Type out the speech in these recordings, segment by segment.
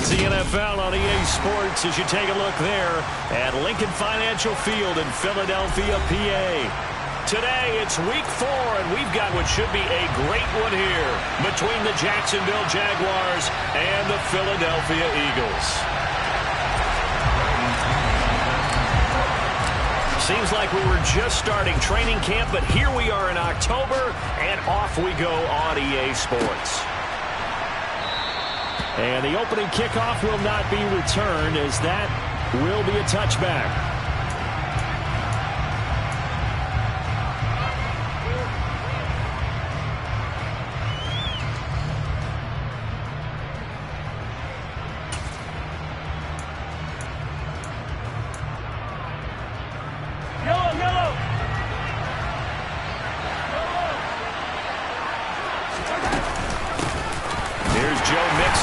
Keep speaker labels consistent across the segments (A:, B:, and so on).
A: It's the NFL on EA Sports as you take a look there at Lincoln Financial Field in Philadelphia, PA. Today, it's week 4, and we've got what should be a great one here between the Jacksonville Jaguars and the Philadelphia Eagles. Seems like we were just starting training camp, but here we are in October, and off we go on EA Sports. And the opening kickoff will not be returned, as that will be a touchback.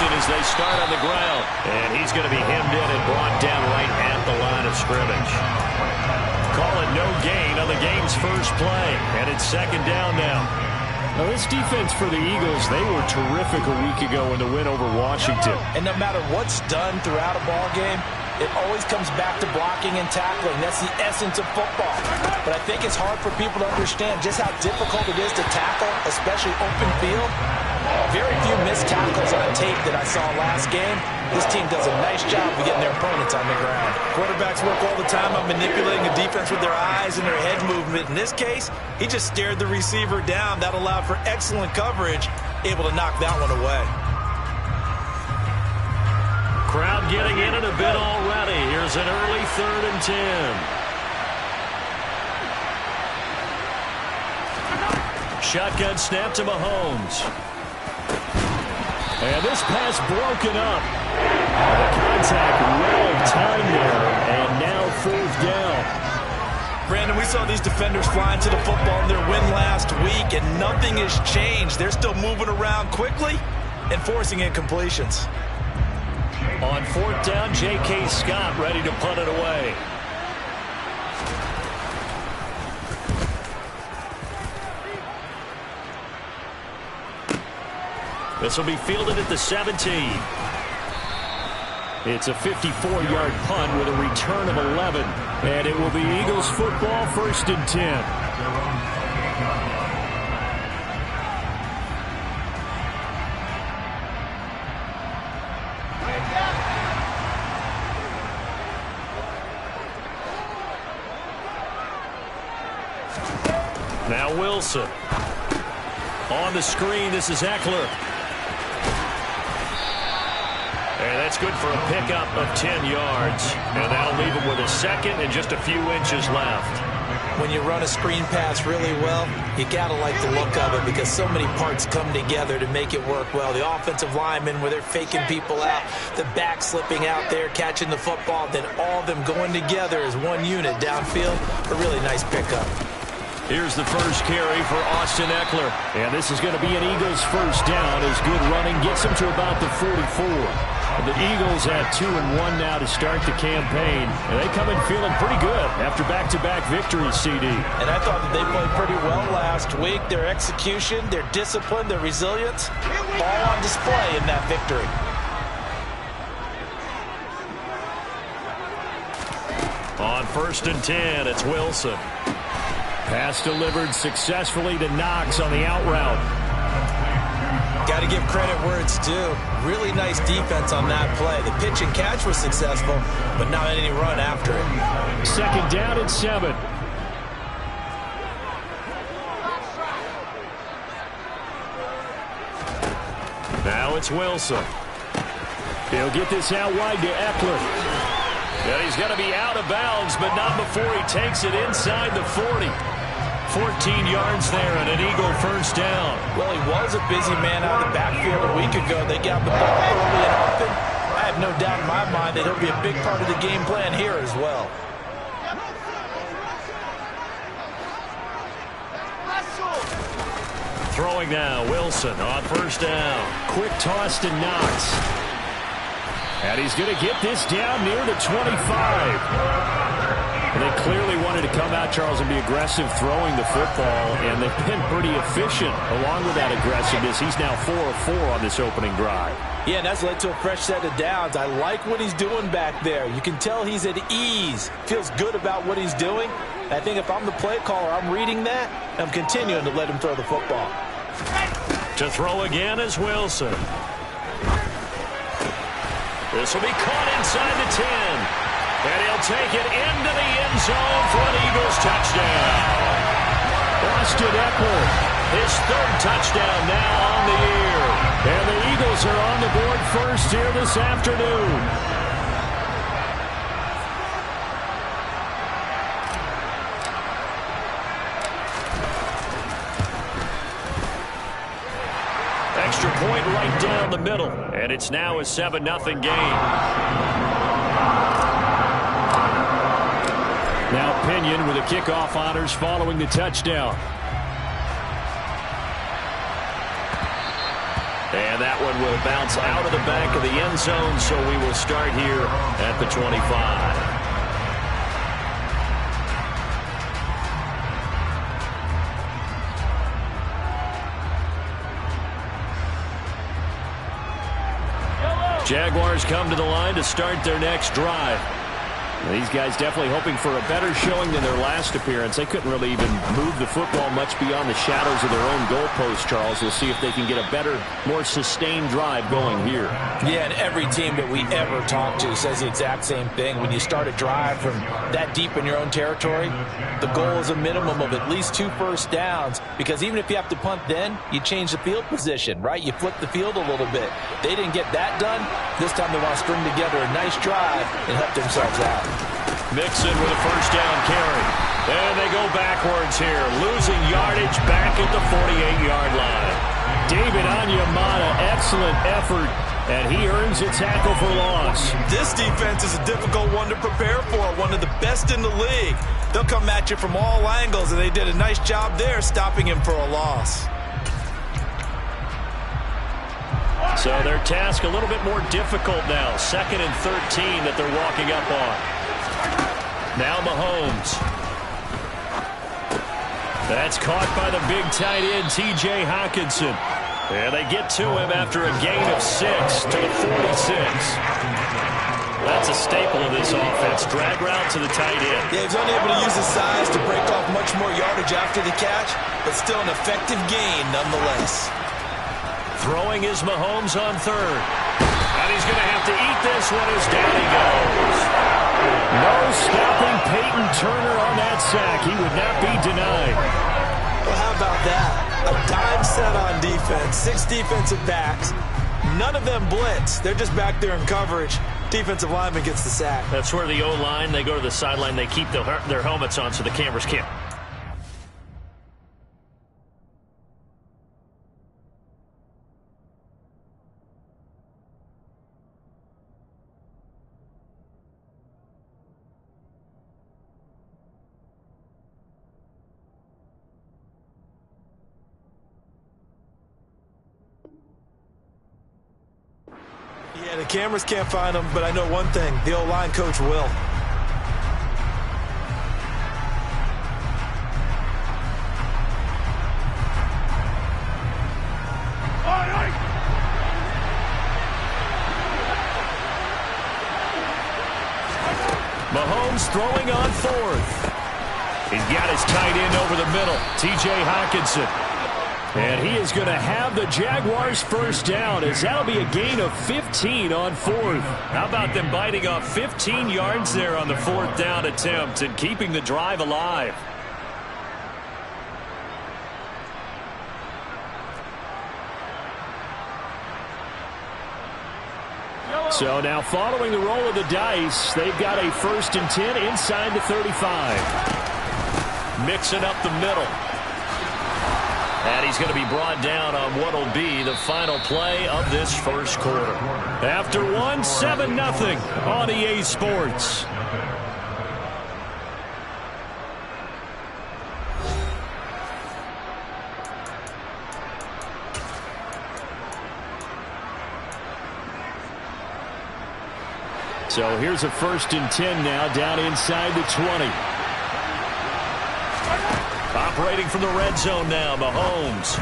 A: As they start on the ground, and he's going to be hemmed in and brought down right at the line of scrimmage. Call it no gain on the game's first play, and it's second down now. Now this defense for the Eagles, they were terrific a week ago in the win over Washington.
B: And no matter what's done throughout a ball game, it always comes back to blocking and tackling. That's the essence of football. But I think it's hard for people to understand just how difficult it is to tackle, especially open field. Very few missed tackles on tape that I saw last game. This team does a nice job of getting their opponents on the ground.
C: Quarterbacks work all the time on manipulating the defense with their eyes and their head movement. In this case, he just stared the receiver down. That allowed for excellent coverage, able to knock that one away.
A: Crowd getting in it a bit already. Here's an early 3rd and 10. Shotgun snap to Mahomes. And this pass broken up. The contact well timed there, and now 4th down.
C: Brandon, we saw these defenders flying to the football in their win last week, and nothing has changed. They're still moving around quickly and forcing incompletions.
A: On 4th down, J.K. Scott ready to punt it away. This will be fielded at the 17. It's a 54-yard punt with a return of 11. And it will be Eagles football, 1st and 10. Now Wilson. On the screen, this is Ekeler. And that's good for a pickup of 10 yards. And that'll leave him with a second and just a few inches left.
B: When you run a screen pass really well, you got to like the look of it because so many parts come together to make it work well. The offensive linemen, where they're faking people out, the back slipping out there, catching the football, then all of them going together as one unit downfield. A really nice pickup.
A: Here's the first carry for Austin Ekeler. And this is going to be an Eagles first down as good running gets him to about the 44. The Eagles at 2-1 now to start the campaign. And they come in feeling pretty good after back-to-back victories, CD.
B: And I thought that they played pretty well last week. Their execution, their discipline, their resilience, all on display in that victory.
A: On 1st and 10, it's Wilson. Pass delivered successfully to Knox on the out route.
B: Got to give credit where it's due. Really nice defense on that play. The pitch and catch was successful, but not any run after it.
A: 2nd down and 7. Now it's Wilson. He'll get this out wide to Ekeler. And he's going to be out of bounds, but not before he takes it inside the 40. 14 yards there and an Eagle first down.
B: Well, he was a busy man out of the backfield a week ago. They got the ball early and often. I have no doubt in my mind that he'll be a big part of the game plan here as well.
A: Throwing now, Wilson on 1st down. Quick toss to Knox. And he's going to get this down near the 25. And they clearly wanted to come out, Charles, and be aggressive throwing the football, and they've been pretty efficient along with that aggressiveness. He's now 4 of 4 on this opening drive.
B: Yeah, and that's led to a fresh set of downs. I like what he's doing back there. You can tell he's at ease, feels good about what he's doing. I think if I'm the play caller, I'm reading that, and I'm continuing to let him throw the football.
A: To throw again is Wilson. This will be caught inside the 10. And he'll take it into the end zone for an Eagles touchdown. Austin Eckler, his 3rd touchdown now on the year. And the Eagles are on the board first here this afternoon. Extra point right down the middle. And it's now a 7-0 game. Now Pinion with the kickoff honors following the touchdown. And that one will bounce out of the back of the end zone, so we will start here at the 25. Jaguars come to the line to start their next drive. These guys definitely hoping for a better showing than their last appearance. They couldn't really even move the football much beyond the shadows of their own goalpost, Charles. We'll see if they can get a better, more sustained drive going here.
B: Yeah, and every team that we ever talk to says the exact same thing. When you start a drive from that deep in your own territory, the goal is a minimum of at least 2 first downs, because even if you have to punt then, you change the field position, right? You flip the field a little bit. They didn't get that done. This time they want to string together a nice drive and help themselves out.
A: Mixon with a first down carry. And they go backwards here, losing yardage back at the 48-yard line. David Onyemata, excellent effort, and he earns a tackle for loss.
C: This defense is a difficult one to prepare for, one of the best in the league. They'll come at you from all angles, and they did a nice job there stopping him for a loss.
A: So their task a little bit more difficult now. 2nd and 13 that they're walking up on. Now Mahomes. That's caught by the big tight end, T.J. Hockenson. And they get to him after a gain of 6 to the 46. That's a staple of this offense. Drag route to the tight end.
B: Yeah, he's unable to use his size to break off much more yardage after the catch, but still an effective gain nonetheless.
A: Throwing is Mahomes on 3rd. And he's going to have to eat this one as down he goes. No stopping Peyton Turner on that sack. He would not be denied.
C: Well, how about that? A dime set on defense. 6 defensive backs. None of them blitz. They're just back there in coverage. Defensive lineman gets the sack.
A: That's where the O-line, they go to the sideline. They keep their helmets on so the cameras can't.
C: Yeah, the cameras can't find him, but I know one thing. The O-line coach will.
A: Mahomes throwing on 4th. He's got his tight end over the middle, T.J. Hockenson. And he is going to have the Jaguars first down, as that'll be a gain of 15 on 4th. How about them biting off 15 yards there on the 4th down attempt and keeping the drive alive? So now following the roll of the dice, they've got a 1st and 10 inside the 35. Mixing up the middle. And he's going to be brought down on what will be the final play of this first quarter. After 7-0 on EA Sports. So here's a 1st and 10 now, down inside the 20. Operating from the red zone now, Mahomes.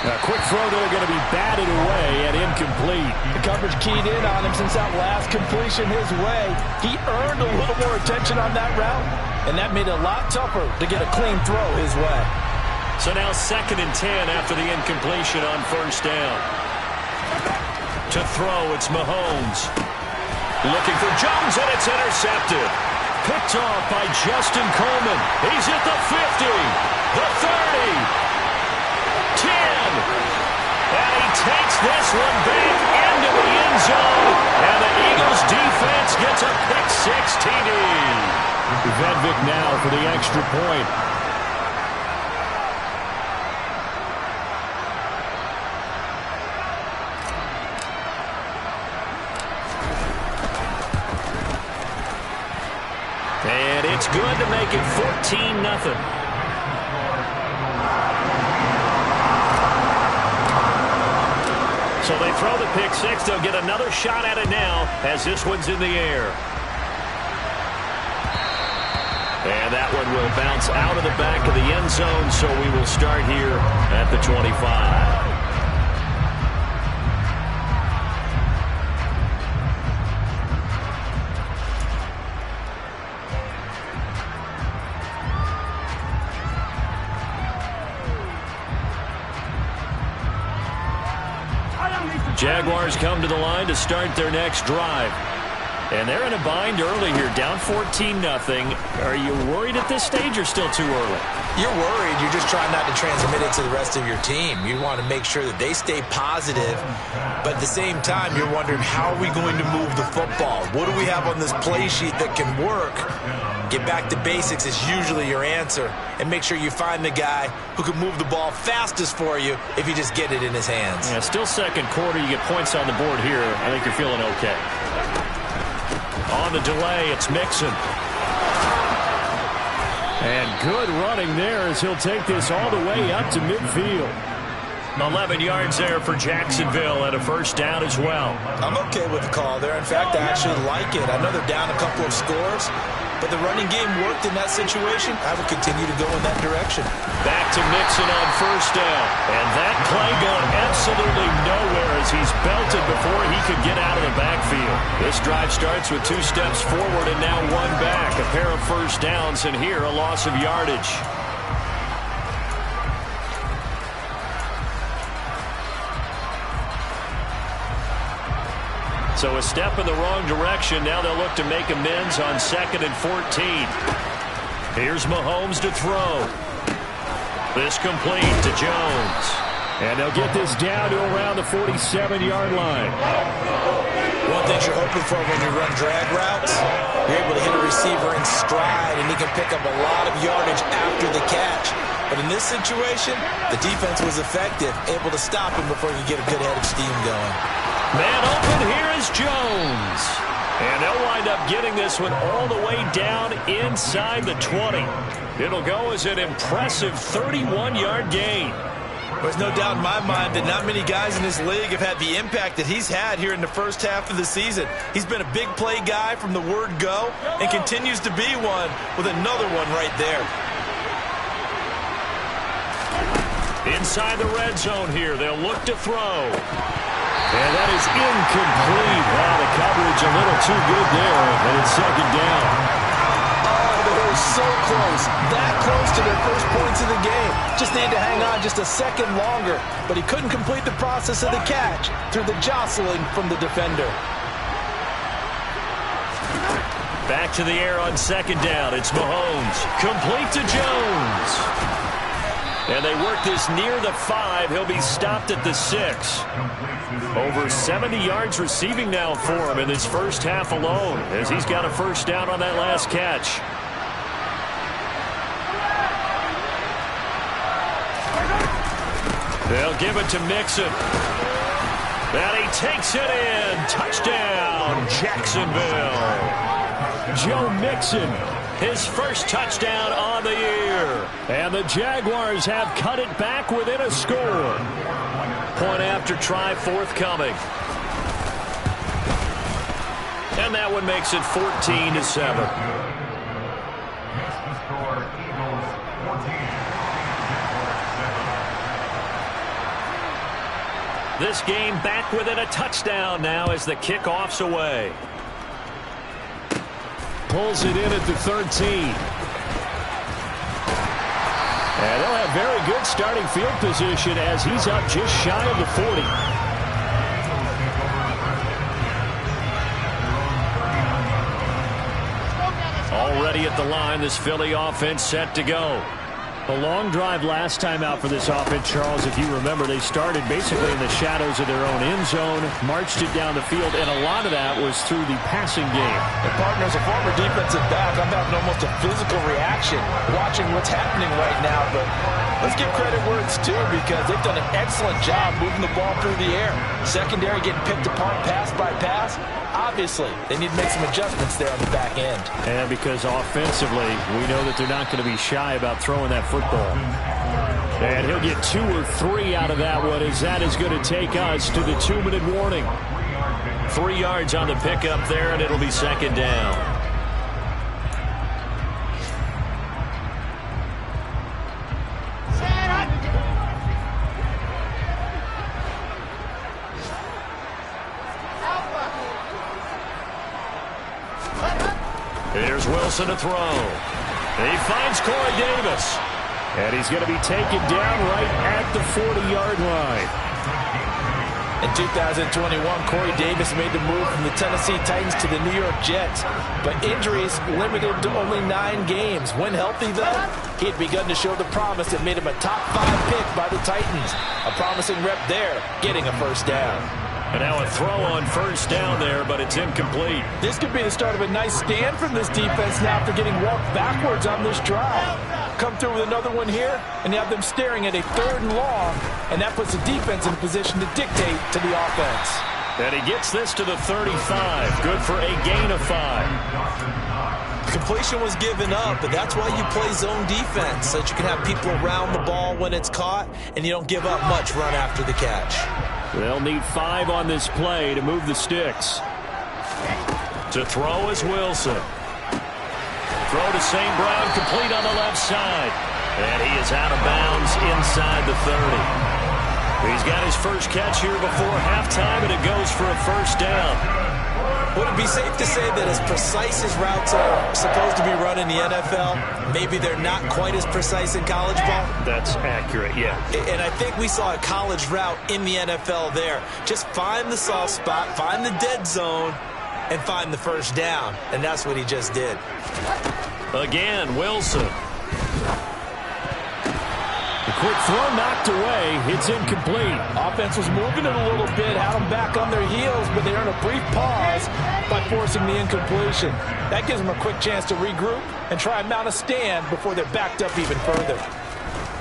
A: A quick throw there, going to be batted away and incomplete.
B: The coverage keyed in on him since that last completion his way. He earned a little more attention on that route, and that made it a lot tougher to get a clean throw his way.
A: So now 2nd and 10 after the incompletion on 1st down. To throw, it's Mahomes. Looking for Jones, and it's intercepted. Picked off by Justin Coleman. He's at the 50, the 30. 10. And he takes this one back into the end zone. And the Eagles defense gets a pick-6 TD. Vedvik now for the extra point. And it's good to make it 14-0. So they throw the pick-6. They'll get another shot at it now as this one's in the air. And that one will bounce out of the back of the end zone, so we will start here at the 25. Jaguars come to the line to start their next drive. And they're in a bind early here, down 14-0. Are you worried at this stage or still too early?
B: You're worried. You're just trying not to transmit it to the rest of your team. You want to make sure that they stay positive, but at the same time, you're wondering, how are we going to move the football? What do we have on this play sheet that can work? Get back to basics is usually your answer, and make sure you find the guy who can move the ball fastest for you if you just get it in his hands.
A: Yeah, still 2nd quarter. You get points on the board here. I think you're feeling okay. On the delay, it's Mixon. And good running there as he'll take this all the way up to midfield. 11 yards there for Jacksonville and a 1st down as well.
B: I'm okay with the call there. In fact, I actually like it. I know they're down a couple of scores, but the running game worked in that situation. I would continue to go in that direction.
A: Back to Mixon on 1st down. And that play going absolutely nowhere as he's belted before he could get out of the backfield. This drive starts with 2 steps forward and now 1 back. A pair of 1st downs, and here a loss of yardage. So a step in the wrong direction. Now they'll look to make amends on 2nd and 14. Here's Mahomes to throw. This complete to Jones. And they'll get this down to around the 47-yard line.
B: One thing you're hoping for when you run drag routes, you're able to hit a receiver in stride, and he can pick up a lot of yardage after the catch. But in this situation, the defense was effective, able to stop him before you get a good head of steam going.
A: Man open, here is Jones. And they'll wind up getting this one all the way down inside the 20. It'll go as an impressive 31-yard gain.
C: There's no doubt in my mind that not many guys in this league have had the impact that he's had here in the 1st half of the season. He's been a big play guy from the word go and continues to be one with another one right there.
A: Inside the red zone here, they'll look to throw. And that is incomplete. Wow, the coverage a little too good there, and it's 2nd down.
B: Oh, they were so close. That close to their first points of the game. Just needed to hang on just a second longer, but he couldn't complete the process of the catch through the jostling from the defender.
A: Back to the air on 2nd down. It's Mahomes. Complete to Jones. And they work this near the 5. He'll be stopped at the 6. Over 70 yards receiving now for him in this 1st half alone, as he's got a 1st down on that last catch. They'll give it to Mixon. And he takes it in. Touchdown, Jacksonville. Joe Mixon, his 1st touchdown on the year. And the Jaguars have cut it back within a score. Point after try forthcoming. And that one makes it 14-7. This game back within a touchdown now as the kickoff's away.
D: Pulls it in at the 13. And they'll have very good starting field position as he's up just shy of the 40.
A: Already at the line, this Philly offense set to go.
D: A long drive last time out for this offense, Charles. If you remember, they started basically in the shadows of their own end zone, marched it down the field, and a lot of that was through the passing game.
B: And partner, as a former defensive back, I'm having almost a physical reaction watching what's happening right now. But let's give credit where it's due because they've done an excellent job moving the ball through the air. Secondary getting picked apart pass by pass. Obviously, they need to make some adjustments there on the back end.
D: And because offensively, we know that they're not going to be shy about throwing that football. And he'll get 2 or 3 out of that one as that is going to take us to the 2-minute warning.
A: 3 yards on the pickup there, and it'll be second down. Here's Wilson to throw. He finds Corey Davis.
D: And he's going to be taken down right at the 40-yard line.
B: In 2021, Corey Davis made the move from the Tennessee Titans to the New York Jets. But injuries limited to only 9 games. When healthy, though, he had begun to show the promise that made him a top 5 pick by the Titans. A promising rep there, getting a first down.
A: And now a throw on first down there, but it's incomplete.
B: This could be the start of a nice stand from this defense now after getting walked backwards on this drive. Come through with another one here, and you have them staring at a 3rd and long, and that puts the defense in a position to dictate to the offense.
A: And he gets this to the 35. Good for a gain of 5.
C: Completion was given up, but that's why you play zone defense, so that you can have people around the ball when it's caught, and you don't give up much run after the catch.
D: They'll need 5 on this play to move the sticks.
A: To throw is Wilson. Throw to St. Brown, complete on the left side. And he is out of bounds inside the 30. He's got his first catch here before halftime, and it goes for a first down.
C: Would it be safe to say that as precise as routes are supposed to be run in the NFL, maybe they're not quite as precise in college ball?
A: That's accurate, yeah.
C: And I think we saw a college route in the NFL there. Just find the soft spot, find the dead zone, and find the first down. And that's what he just did.
A: Again, Wilson.
D: The quick throw knocked away. It's incomplete.
B: Offense was moving it a little bit, had them back on their heels, but they earned a brief pause by forcing the incompletion. That gives them a quick chance to regroup and try and mount a stand before they're backed up even further.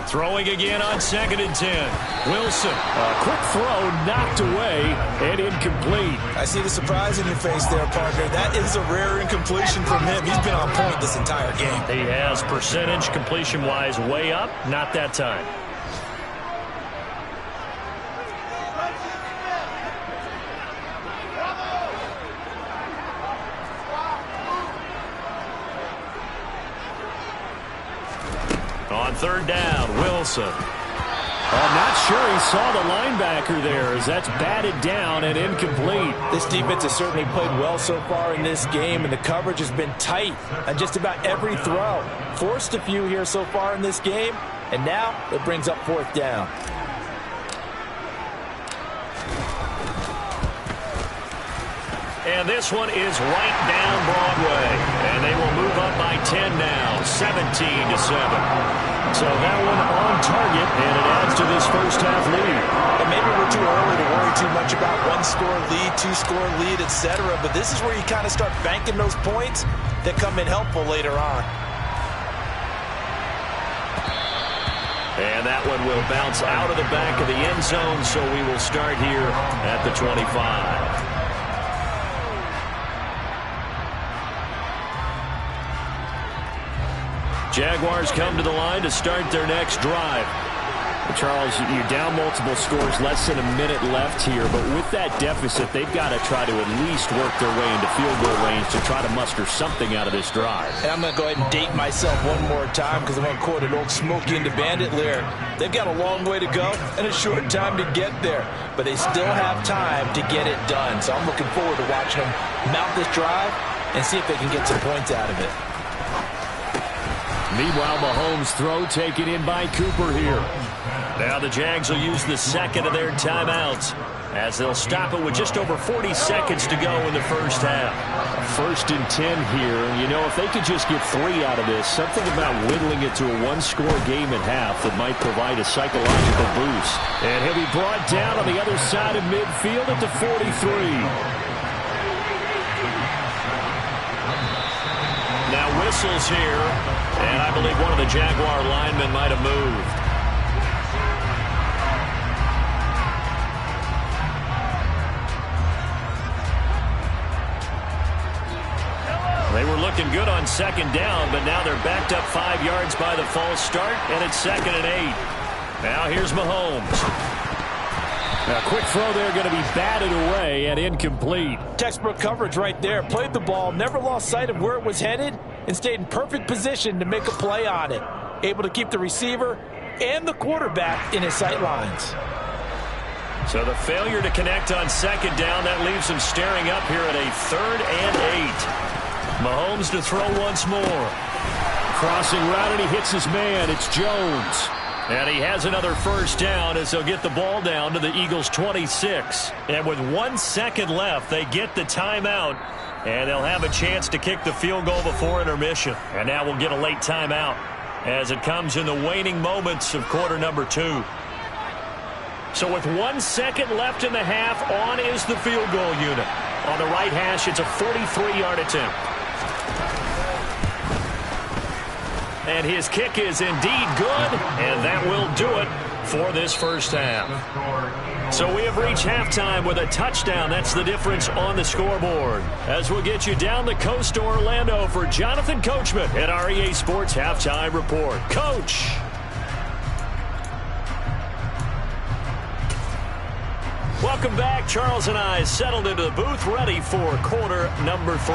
A: Throwing again on 2nd and 10. Wilson.
D: A quick throw knocked away and incomplete.
C: I see the surprise in your face there, partner. That is a rare incompletion from him. He's been on point this entire game.
A: He has percentage completion-wise way up. Not that time. On 3rd down, Wilson.
D: I'm not sure he saw the linebacker there as that's batted down and incomplete.
B: This defense has certainly played well so far in this game, and the coverage has been tight on just about every throw. Forced a few here so far in this game, and now it brings up 4th down.
A: And this one is right down Broadway. And they will move up by 10 now, 17-7. So that one on target, and it adds to this first half lead.
C: And maybe we're too early to worry too much about 1-score lead, 2-score lead, etc. But this is where you kind of start banking those points that come in helpful later on.
A: And that one will bounce out of the back of the end zone, so we will start here at the 25. Jaguars come to the line to start their next drive.
D: Charles, you're down multiple scores, less than a minute left here, but with that deficit, they've got to try to at least work their way into field goal range to try to muster something out of this drive.
B: And I'm going to go ahead and date myself one more time because I'm going to quote an old Smokey and the Bandit lyric. They've got a long way to go and a short time to get there, but they still have time to get it done. So I'm looking forward to watching them mount this drive and see if they can get some points out of it.
D: Meanwhile, Mahomes' throw taken in by Cooper here.
A: Now the Jags will use the second of their timeouts as they'll stop it with just over 40 seconds to go in the first half.
D: 1st and 10 here. You know, if they could just get 3 out of this, something about whittling it to a one-score game at half that might provide a psychological boost.
A: And he'll be brought down on the other side of midfield at the 43. Now whistles here, and I believe one of the Jaguar linemen might have moved. They were looking good on 2nd down, but now they're backed up 5 yards by the false start, and it's 2nd and 8. Now here's Mahomes. A quick throw there, going to be batted away and incomplete.
B: Textbook coverage right there. Played the ball, never lost sight of where it was headed, and stayed in perfect position to make a play on it. Able to keep the receiver and the quarterback in his sight lines.
A: So the failure to connect on 2nd down, that leaves him staring up here at a 3rd and 8. Mahomes to throw once more.
D: Crossing route, and he hits his man. It's Jones.
A: And he has another first down as they'll get the ball down to the Eagles' 26. And with 1 second left, they get the timeout, and they'll have a chance to kick the field goal before intermission. And now we'll get a late timeout as it comes in the waning moments of quarter number 2. So with 1 second left in the half, on is the field goal unit. On the right hash, it's a 43-yard attempt. And his kick is indeed good, and that will do it for this first half. So we have reached halftime with a touchdown. That's the difference on the scoreboard. As we'll get you down the coast to Orlando for Jonathan Coachman at our EA Sports Halftime Report. Coach. Welcome back. Charles and I settled into the booth, ready for quarter number 3.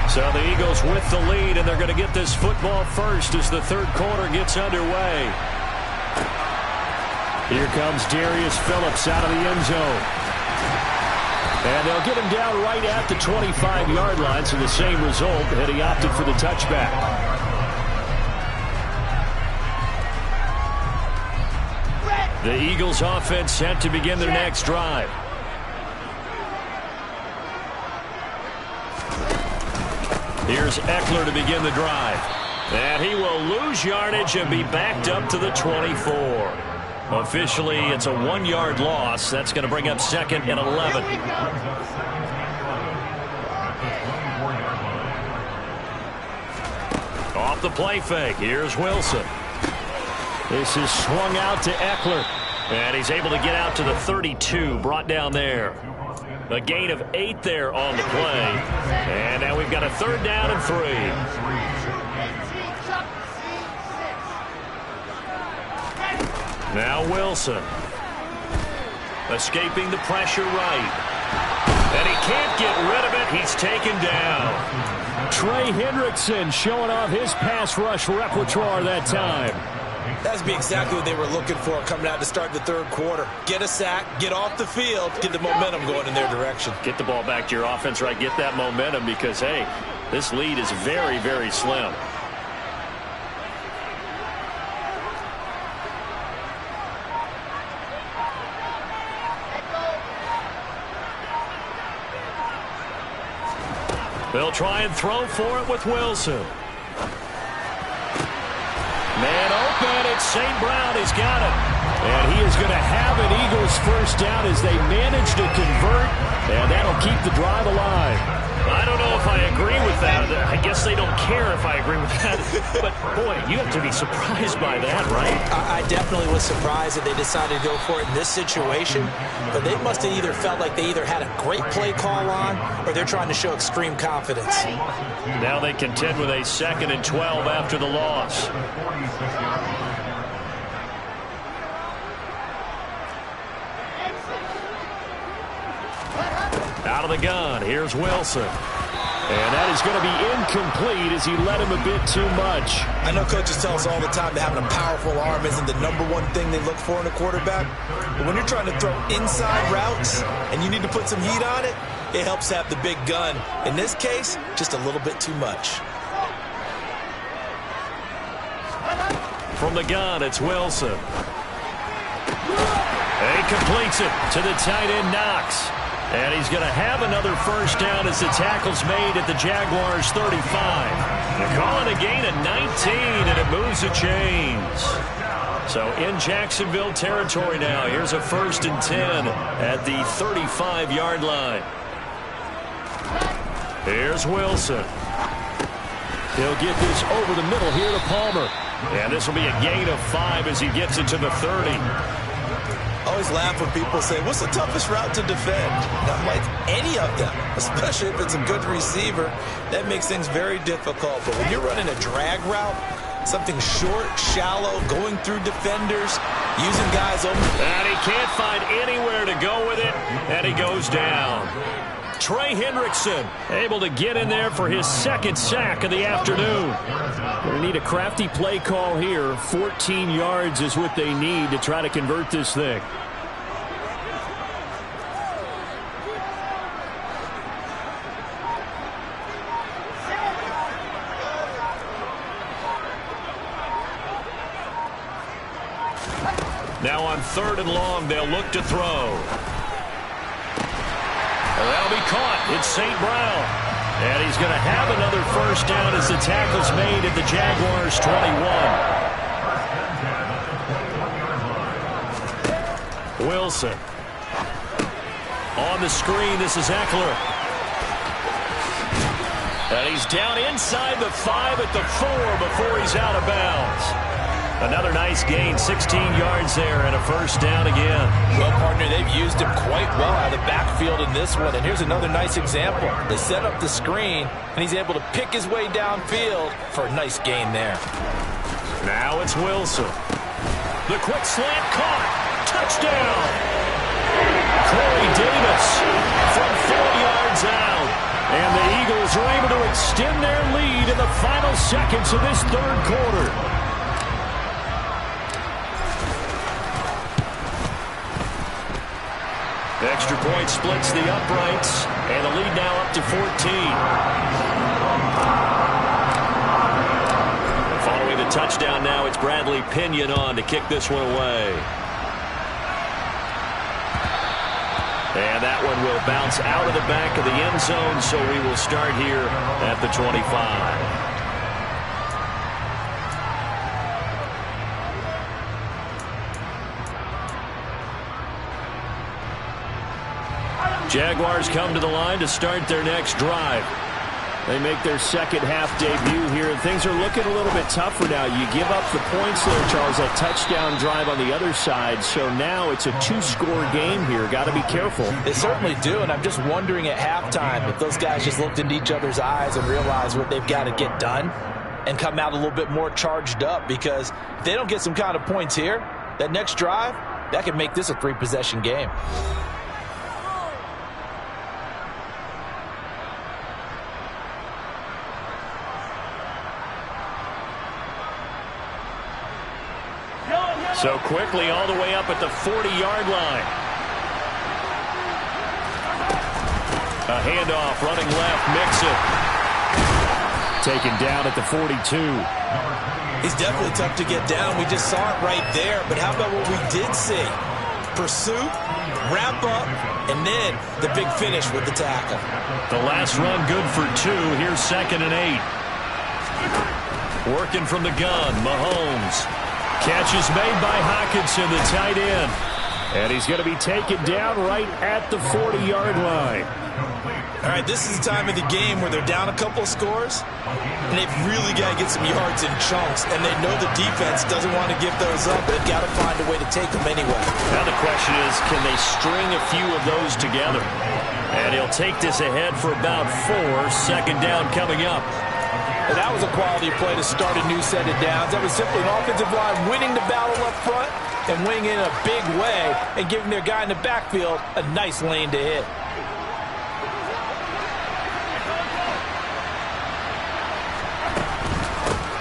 A: So the Eagles with the lead, and they're going to get this football first as the 3rd quarter gets underway.
D: Here comes Darius Phillips out of the end zone. And they'll get him down right at the 25-yard line, so the same result, and he opted for the touchback.
A: The Eagles offense set to begin their next drive. Here's Eckler to begin the drive. And he will lose yardage and be backed up to the 24. Officially, it's a 1-yard loss. That's going to bring up 2nd and 11. Off the play fake. Here's Wilson.
D: This is swung out to Eckler.
A: And he's able to get out to the 32, brought down there. A gain of 8 there on the play. And now we've got a 3rd down and 3. Now Wilson. Escaping the pressure right. And he can't get rid of it. He's taken down.
D: Trey Hendrickson showing off his pass rush repertoire that time.
B: That's be exactly what they were looking for coming out to start the 3rd quarter. Get a sack, get off the field, get the momentum going in their direction.
A: Get the ball back to your offense, right? Get that momentum because, hey, this lead is very, very slim. They'll try and throw for it with Wilson. Man open, it's St. Brown. He's got it.
D: And he is going to have an Eagles first down as they manage to convert. And that'll keep the drive alive.
A: I don't know if I agree with that. I guess they don't care if I agree with that. But, boy, you have to be surprised by that, right?
B: I definitely was surprised that they decided to go for it in this situation. But they must have either felt like they either had a great play call on or they're trying to show extreme confidence.
A: Now they contend with a 2nd and 12 after the loss. Out of the gun, here's Wilson. And that is going to be incomplete as he led him a bit too much.
C: I know coaches tell us all the time that having a powerful arm isn't the #1 thing they look for in a quarterback. But when you're trying to throw inside routes and you need to put some heat on it, it helps have the big gun. In this case, just a little bit too much.
A: From the gun, it's Wilson. He completes it to the tight end, Knox. And he's going to have another first down as the tackle's made at the Jaguars' 35. They're calling a gain of 19, and it moves the chains. So in Jacksonville territory now. Here's a 1st and 10 at the 35-yard line. Here's Wilson. He'll get this over the middle here to Palmer. And this will be a gain of 5 as he gets it to the 30.
C: I always laugh when people say, what's the toughest route to defend? And I'm like, any of them, especially if it's a good receiver. That makes things very difficult. But when you're running a drag route, something short, shallow, going through defenders, using guys open.
A: And he can't find anywhere to go with it, and he goes down. Trey Hendrickson able to get in there for his 2nd sack of the afternoon.
D: They need a crafty play call here. 14 yards is what they need to try to convert this thing.
A: Now on 3rd and long, they'll look to throw. That'll be caught. It's St. Brown. And he's going to have another first down as the tackle's made at the Jaguars' 21. Wilson. On the screen, this is Eckler. And he's down inside the 5 at the 4 before he's out of bounds. Another nice gain, 16 yards there, and a first down again.
B: Well, partner, they've used him quite well out of the backfield in this one. And here's another nice example. They set up the screen, and he's able to pick his way downfield for a nice gain there.
A: Now it's Wilson. The quick slant caught. Touchdown. Corey Davis from 4 yards out. And the Eagles are able to extend their lead in the final seconds of this 3rd quarter. Extra point splits the uprights, and the lead now up to 14. Following the touchdown now, it's Bradley Pinion on to kick this one away. And that one will bounce out of the back of the end zone, so we will start here at the 25. Jaguars come to the line to start their next drive.
D: They make their 2nd half debut here, and things are looking a little bit tougher now. You give up the points there, Charles, that touchdown drive on the other side. So now it's a 2-score game here. Got to be careful.
B: They certainly do, and I'm just wondering at halftime if those guys just looked into each other's eyes and realized what they've got to get done and come out a little bit more charged up, because if they don't get some kind of points here, that next drive, that could make this a 3-possession game.
A: So quickly all the way up at the 40-yard line. A handoff running left, Mixon. Taken down at the 42.
C: He's definitely tough to get down. We just saw it right there. But how about what we did see? Pursuit, wrap up, and then the big finish with the tackle.
A: The last run good for 2. Here's 2nd and 8. Working from the gun, Mahomes. Catch is made by Hockenson, the tight end.
D: And he's going to be taken down right at the 40-yard line.
C: All right, this is the time of the game where they're down a couple of scores, and they've really got to get some yards in chunks, and they know the defense doesn't want to give those up. They've got to find a way to take them anyway.
A: Now the question is, can they string a few of those together? And he'll take this ahead for about 4. Second down coming up.
B: And that was a quality play to start a new set of downs. That was simply an offensive line winning the battle up front and winning in a big way and giving their guy in the backfield a nice lane to hit.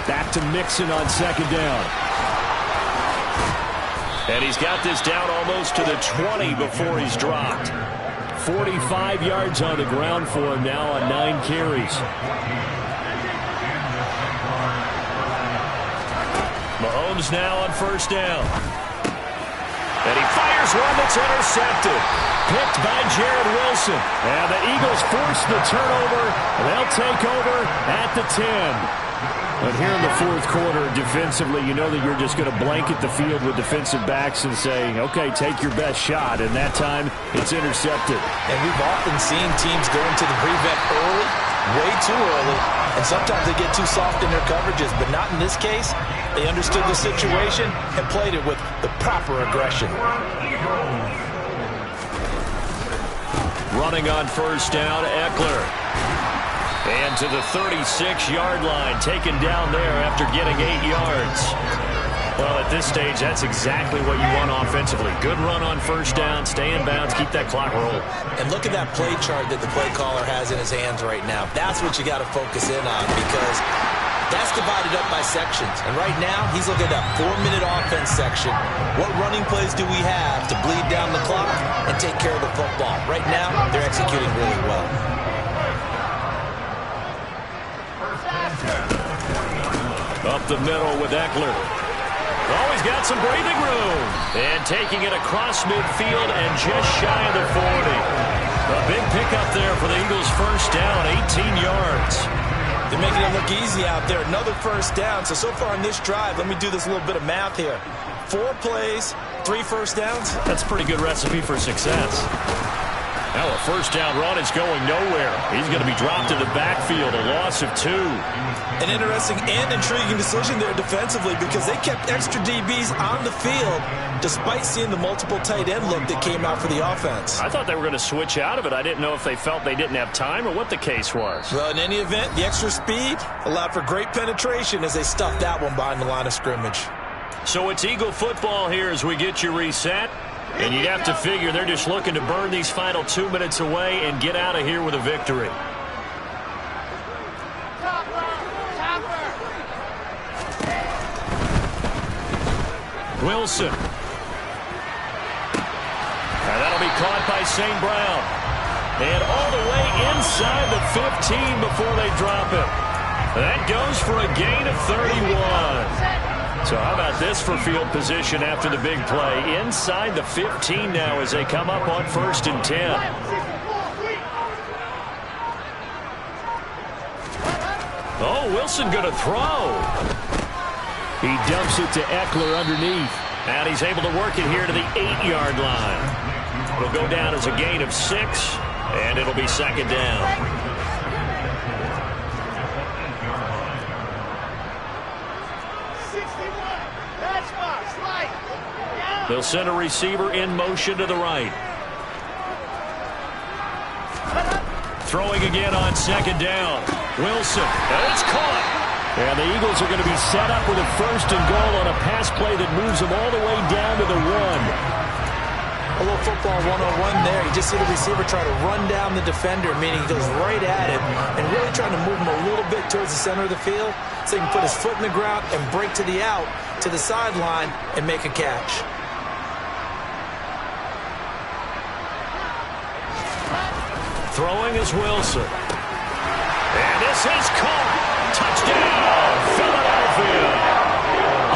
D: Back to Mixon on second down.
A: And he's got this down almost to the 20 before he's dropped.
D: 45 yards on the ground for him now on 9 carries.
A: Mahomes now on first down. And he fires one that's intercepted. Picked by Jarrett Wilson.
D: And the Eagles force the turnover. They'll take over at the 10. But here in the fourth quarter, defensively, you know that you're just going to blanket the field with defensive backs and say, okay, take your best shot. And that time, it's intercepted.
B: And we've often seen teams go into the prevent early, way too early, and sometimes they get too soft in their coverages, but not in this case. They understood the situation and played it with the proper aggression.
A: Running on first down, Eckler. And to the 36-yard line, taken down there after getting 8 yards. Well, at this stage, that's exactly what you want offensively. Good run on first down, stay in bounds, keep that clock rolling.
B: And look at that play chart that the play caller has in his hands right now. That's what you got to focus in on, because that's divided up by sections. And right now, he's looking at that 4-minute offense section. What running plays do we have to bleed down the clock and take care of the football? Right now, they're executing really well.
A: Up the middle with Eckler. Oh, he's got some breathing room. And taking it across midfield and just shy of the 40. A big pickup there for the Eagles' first down, 18 yards.
B: They're making it look easy out there. Another first down. So far on this drive, let me do this little bit of math here. 4 plays, 3 first downs.
A: That's a pretty good recipe for success. Now a first down run is going nowhere. He's going to be dropped in the backfield, a loss of 2.
B: An interesting and intriguing decision there defensively, because they kept extra DBs on the field despite seeing the multiple tight end look that came out for the offense.
A: I thought they were going to switch out of it. I didn't know if they felt they didn't have time or what the case was.
B: Well, in any event, the extra speed allowed for great penetration as they stuffed that one behind the line of scrimmage.
A: So it's Eagle football here as we get you reset. And you'd have to figure they're just looking to burn these final 2 minutes away and get out of here with a victory. Wilson. And that'll be caught by St. Brown. And all the way inside the 15 before they drop it. That goes for a gain of 31. So how about this for field position after the big play? Inside the 15 now as they come up on 1st and 10. Oh, Wilson going to throw.
D: He dumps it to Eckler underneath.
A: And he's able to work it here to the 8-yard line. It'll go down as a gain of 6, and it'll be second down. They'll send a receiver in motion to the right. Throwing again on second down. Wilson. And it's caught.
D: And the Eagles are going to be set up with a 1st and goal on a pass play that moves them all the way down to the 1.
B: A little football 101 there. You just see the receiver try to run down the defender, meaning he goes right at him and really trying to move him a little bit towards the center of the field so he can put his foot in the ground and break to the out, to the sideline, and make a catch.
A: Throwing is Wilson. And this is caught. Touchdown, Philadelphia.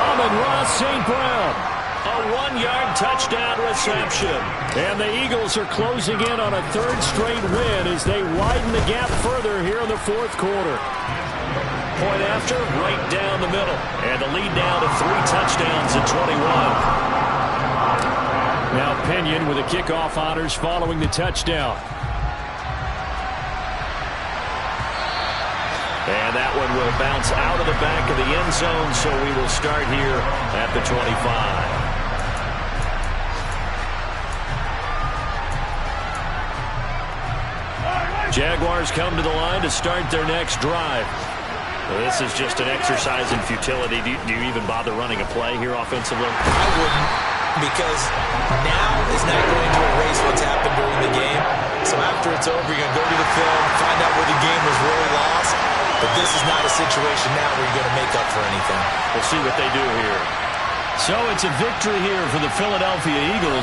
A: Amon-Ra St. Brown. A 1-yard touchdown reception.
D: And the Eagles are closing in on a 3rd straight win as they widen the gap further here in the 4th quarter.
A: Point after, right down the middle. And the lead now to 3 touchdowns at 21. Now Pinion with the kickoff honors following the touchdown. And that one will bounce out of the back of the end zone, so we will start here at the 25. Jaguars come to the line to start their next drive. Well, this is just an exercise in futility. Do you even bother running a play here offensively?
B: I wouldn't, because now is not going to erase what's happened during the game. So after it's over, you're going to go to the film, find out where the game was really lost. But this is not a situation now where you're going to make up for anything.
A: We'll see what they do here. So it's a victory here for the Philadelphia Eagles.